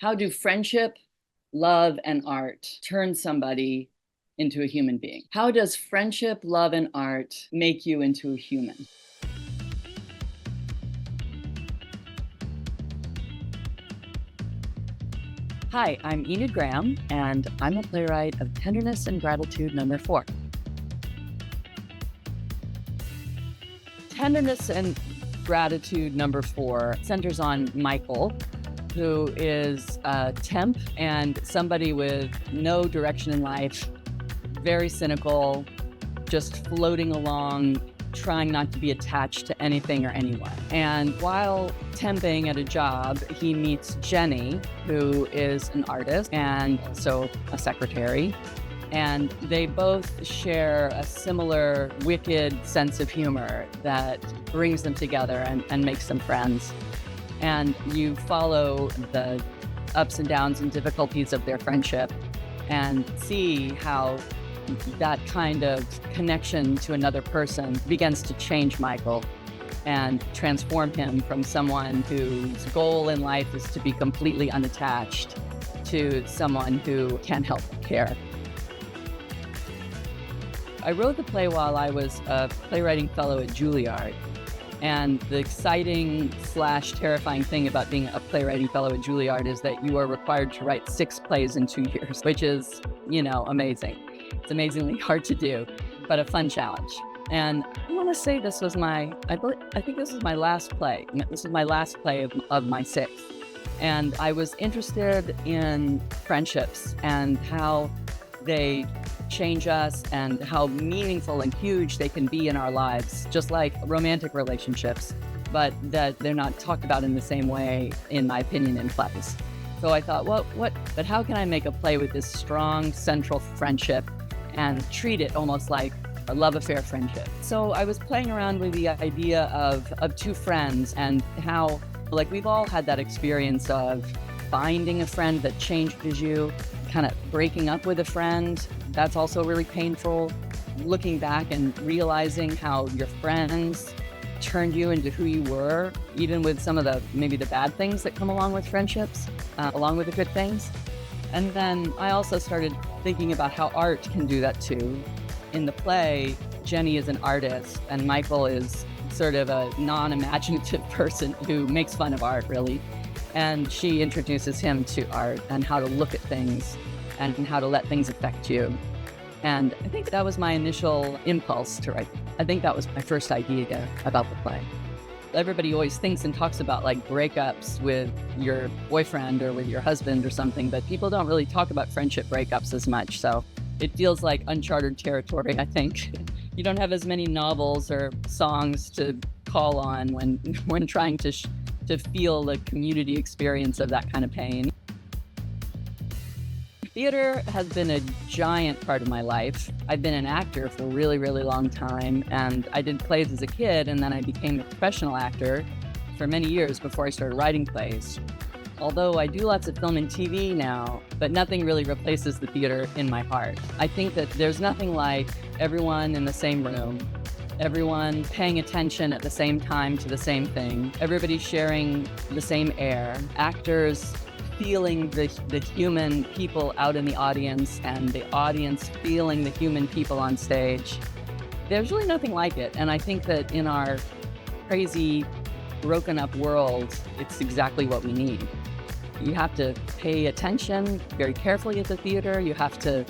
How do friendship, love, and art turn somebody into a human being? How does friendship, love, and art make you into a human? Hi, I'm Enid Graham, and I'm a playwright of Tenderness and Gratitude #4. Tenderness and Gratitude #4 centers on Michael, who is a temp and somebody with no direction in life, very cynical, just floating along, trying not to be attached to anything or anyone. And while temping at a job, he meets Jenny, who is an artist and so a secretary. And they both share a similar wicked sense of humor that brings them together and makes them friends. And you follow the ups and downs and difficulties of their friendship and see how that kind of connection to another person begins to change Michael and transform him from someone whose goal in life is to be completely unattached to someone who can't help but care. I wrote the play while I was a playwriting fellow at Juilliard. And the exciting / terrifying thing about being a playwriting fellow at Juilliard is that you are required to write 6 plays in 2 years, which is, amazing. It's amazingly hard to do, but a fun challenge. And I want to say this was I think this was my last play. This is my last play of my 6. And I was interested in friendships and how they change us and how meaningful and huge they can be in our lives, just like romantic relationships, but that they're not talked about in the same way, in my opinion, in plays. So I thought, but how can I make a play with this strong central friendship and treat it almost like a love affair friendship? So I was playing around with the idea of 2 friends and how, we've all had that experience of finding a friend that changes you, kind of breaking up with a friend. That's also really painful. Looking back and realizing how your friends turned you into who you were, even with some of maybe the bad things that come along with friendships, along with the good things. And then I also started thinking about how art can do that too. In the play, Jenny is an artist and Michael is sort of a non-imaginative person who makes fun of art, really. And she introduces him to art and how to look at things and how to let things affect you. And I think that was my initial impulse to write. I think that was my first idea about the play. Everybody always thinks and talks about breakups with your boyfriend or with your husband or something, but people don't really talk about friendship breakups as much. So it feels like uncharted territory, I think. You don't have as many novels or songs to call on when trying to feel the community experience of that kind of pain. Theater has been a giant part of my life. I've been an actor for a really, really long time, and I did plays as a kid, and then I became a professional actor for many years before I started writing plays. Although I do lots of film and TV now, but nothing really replaces the theater in my heart. I think that there's nothing like everyone in the same room, everyone paying attention at the same time to the same thing, everybody sharing the same air, actors feeling the human people out in the audience and the audience feeling the human people on stage. There's really nothing like it. And I think that in our crazy, broken up world, it's exactly what we need. You have to pay attention very carefully at the theater. You have to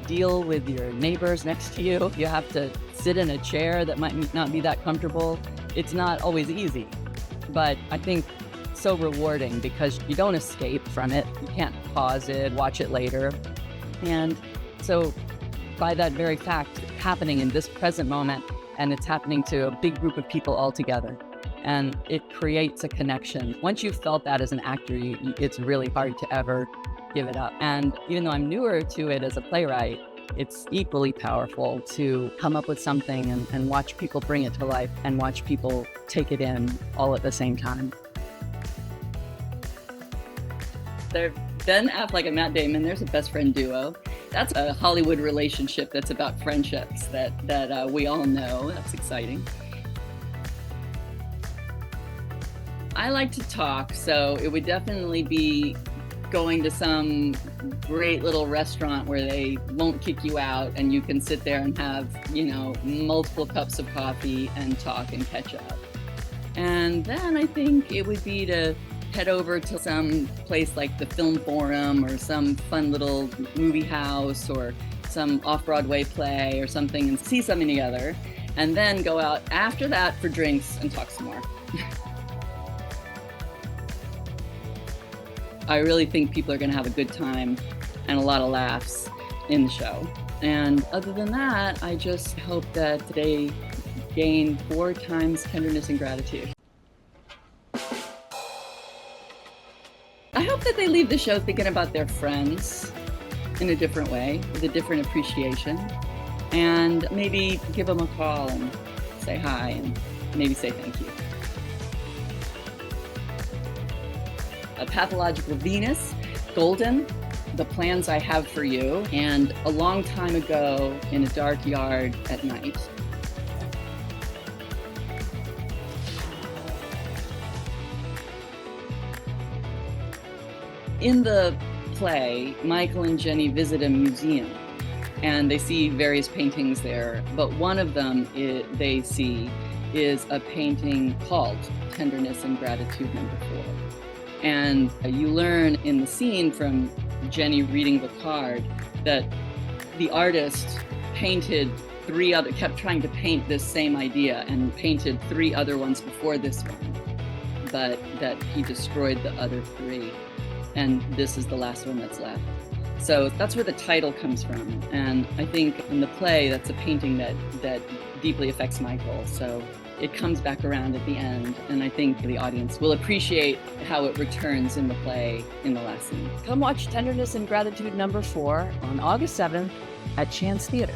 deal with your neighbors next to you. You have to sit in a chair that might not be that comfortable. It's not always easy, but I think so rewarding because you don't escape from it. You can't pause it, watch it later. And so by that very fact, it's happening in this present moment, and it's happening to a big group of people all together. And it creates a connection. Once you've felt that as an actor, it's really hard to ever give it up. And even though I'm newer to it as a playwright, it's equally powerful to come up with something and watch people bring it to life and watch people take it in all at the same time. They're Ben Affleck and Matt Damon. There's a best friend duo. That's a Hollywood relationship that's about friendships that we all know. That's exciting. I like to talk, so it would definitely be going to some great little restaurant where they won't kick you out and you can sit there and have, multiple cups of coffee and talk and catch up. And then I think it would be to head over to some place like the Film Forum or some fun little movie house or some off-Broadway play or something and see something together, and then go out after that for drinks and talk some more. I really think people are going to have a good time and a lot of laughs in the show. And other than that, I just hope that they gain 4 times tenderness and gratitude. I hope that they leave the show thinking about their friends in a different way, with a different appreciation, and maybe give them a call and say hi and maybe say thank you. A Pathological Venus, Golden, The Plans I Have for You, and A Long Time Ago in a Dark Yard at Night. In the play, Michael and Jenny visit a museum and they see various paintings there, but one of them they see is a painting called Tenderness and Gratitude No. 4. And you learn in the scene from Jenny reading the card that the artist kept trying to paint this same idea and painted 3 other ones before this one, but that he destroyed the other 3. And this is the last one that's left. So that's where the title comes from. And I think in the play, that's a painting that deeply affects Michael. So it comes back around at the end. And I think the audience will appreciate how it returns in the play in the last scene. Come watch Tenderness and Gratitude No. 4 on August 7th at Chance Theater.